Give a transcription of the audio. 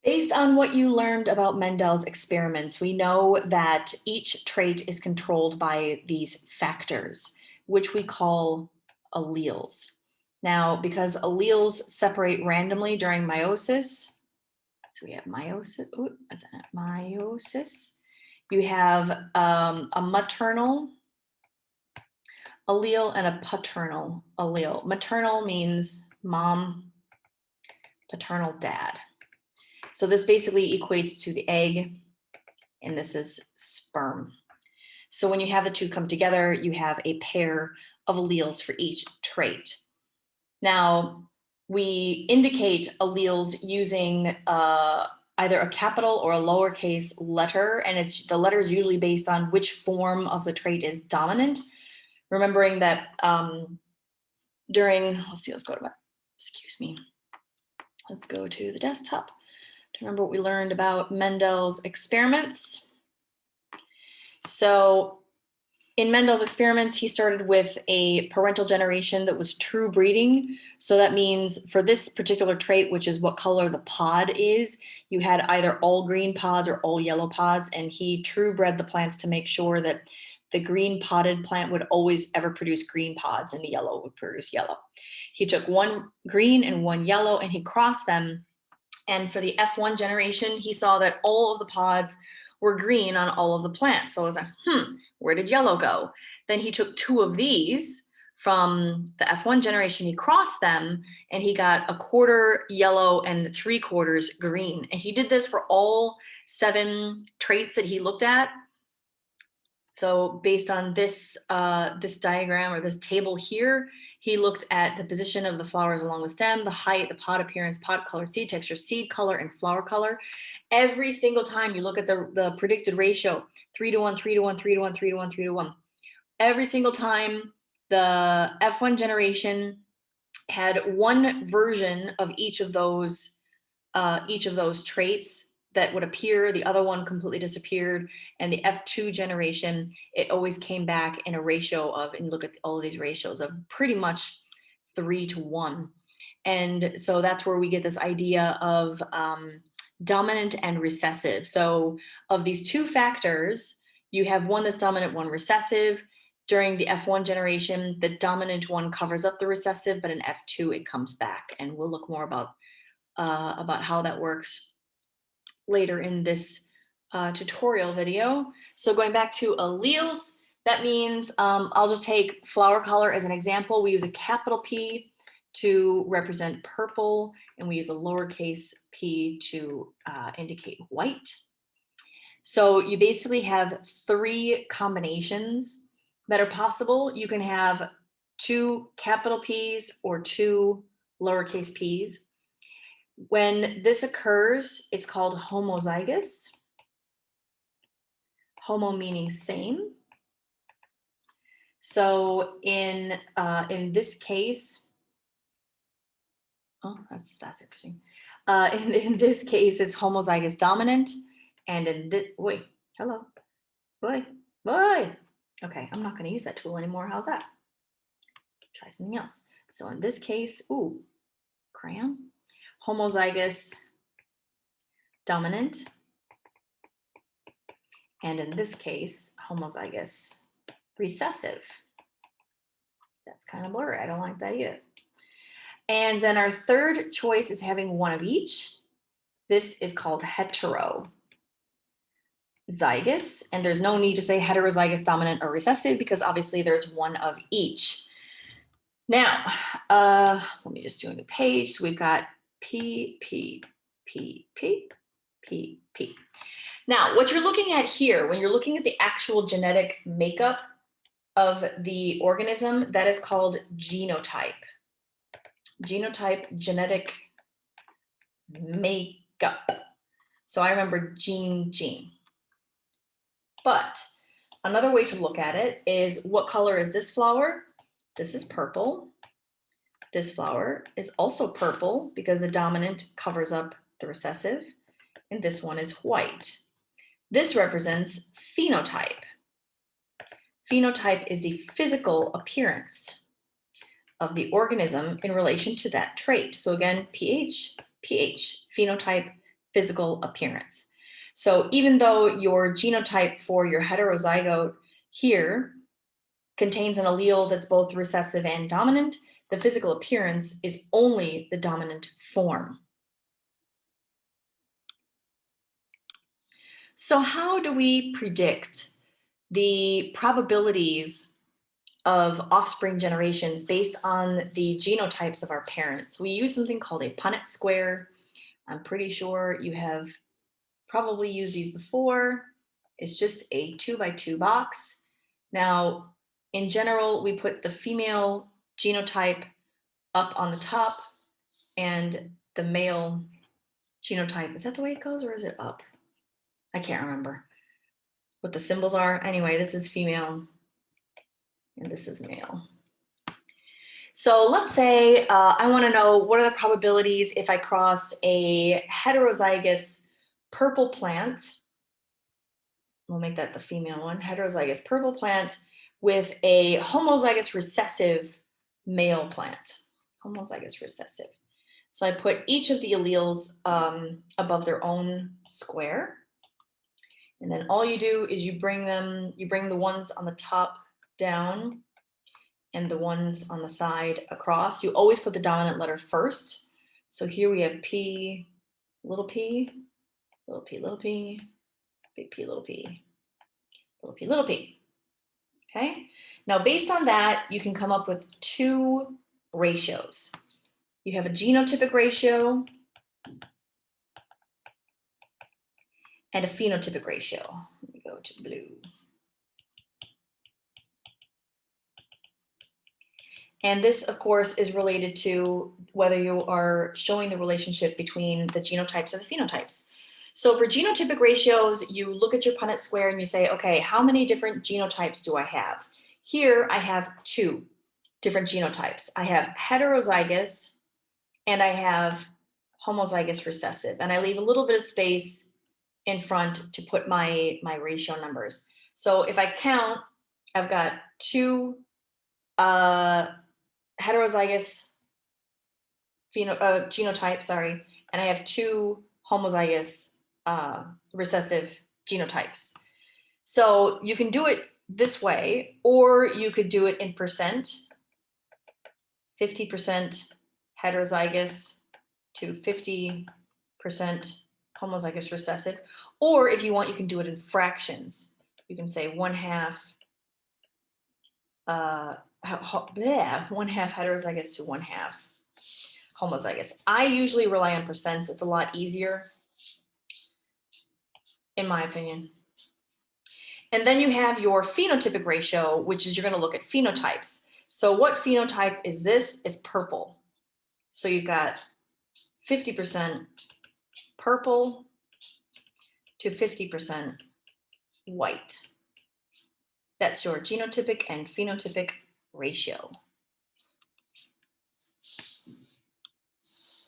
Based on what you learned about Mendel's experiments, we know that each trait is controlled by these factors, which we call alleles. Now, because alleles separate randomly during meiosis, so we have meiosis, meiosis. You have a maternal allele and a paternal allele. Maternal means mom, paternal dad. So this basically equates to the egg, and this is sperm. So when you have the two come together, you have a pair of alleles for each trait. Now, we indicate alleles using either a capital or a lowercase letter, and the letter is usually based on which form of the trait is dominant. Remembering that let's go to the desktop to remember what we learned about Mendel's experiments. So in Mendel's experiments, he started with a parental generation that was true breeding. So that means for this particular trait, which is what color the pod is, you had either all green pods or all yellow pods, and he true bred the plants to make sure that the green podded plant would always ever produce green pods and the yellow would produce yellow. He took one green and one yellow and he crossed them. And for the F1 generation, he saw that all of the pods were green on all of the plants. So I was like, where did yellow go? Then he took two of these from the F1 generation, he crossed them, and he got a quarter yellow and 3/4 green. And he did this for all 7 traits that he looked at. So based on this, this diagram or this table here, he looked at the position of the flowers along the stem, the height, the pod appearance, pod color, seed texture, seed color, and flower color. Every single time you look at the predicted ratio, 3:1, 3:1, 3:1, 3:1, 3:1. Every single time the F1 generation had one version of each of those traits that would appear, the other one completely disappeared. And the F2 generation, it always came back in a ratio of, and look at all of these ratios of pretty much 3:1. And so that's where we get this idea of dominant and recessive. So of these two factors, you have one that's dominant, one recessive. During the F1 generation, the dominant one covers up the recessive, but in F2, it comes back. And we'll look more about how that works later in this tutorial video. So going back to alleles, that means I'll just take flower color as an example. We use a capital P to represent purple, and we use a lowercase p to indicate white. So you basically have 3 combinations that are possible. You can have 2 capital P's or 2 lowercase p's. When this occurs, it's called homozygous. Homo meaning same. So in this case, oh, that's interesting. In this case, it's homozygous dominant, and in this, wait, hello, boy. Okay, I'm not going to use that tool anymore. How's that? Try something else. So in this case, crayon. Homozygous dominant, and in this case, homozygous recessive. That's kind of blurry. I don't like that either. And then our third choice is having one of each. This is called heterozygous, and there's no need to say heterozygous dominant or recessive because obviously there's one of each. Now, let me just do a new page. So we've got P, P, P, P, P, P. Now, what you're looking at here, when you're looking at the actual genetic makeup of the organism, that is called genotype. Genotype, genetic makeup. So I remember gene. But another way to look at it is, what color is this flower? This is purple. This flower is also purple because the dominant covers up the recessive, and this one is white. This represents phenotype. Phenotype is the physical appearance of the organism in relation to that trait. So again, pH, phenotype, physical appearance. So even though your genotype for your heterozygote here contains an allele that's both recessive and dominant, the physical appearance is only the dominant form. So how do we predict the probabilities of offspring generations based on the genotypes of our parents? We use something called a Punnett square. I'm pretty sure you have probably used these before. It's just a 2x2 box. Now, in general, we put the female genotype up on the top and the male genotype. Is that the way it goes, or is it up? I can't remember what the symbols are. Anyway, this is female and this is male. So let's say I want to know what are the probabilities if I cross a heterozygous purple plant. We'll make that the female one, heterozygous purple plant with a homozygous recessive male plant. Homozygous recessive. So I put each of the alleles above their own square. And then all you do is you bring the ones on the top down and the ones on the side across. You always put the dominant letter first. So here we have P, little p, little p, little p, big P, little p, little p, little p. Okay? Now, based on that, you can come up with two ratios. You have a genotypic ratio and a phenotypic ratio. Let me go to blue. And this, of course, is related to whether you are showing the relationship between the genotypes or the phenotypes. So for genotypic ratios, you look at your Punnett square and you say, okay, how many different genotypes do I have? Here I have two different genotypes. I have heterozygous and I have homozygous recessive. And I leave a little bit of space in front to put my ratio numbers. So if I count, I've got two heterozygous genotypes, and I have two homozygous recessive genotypes. So you can do it this way, or you could do it in percent, 50% heterozygous to 50% homozygous recessive. Or if you want, you can do it in fractions. You can say 1/2 1/2 heterozygous to 1/2 homozygous. I usually rely on percents. It's a lot easier, in my opinion. And then you have your phenotypic ratio, which is you're going to look at phenotypes. So what phenotype is this? It's purple. So you've got 50% purple to 50% white. That's your genotypic and phenotypic ratio.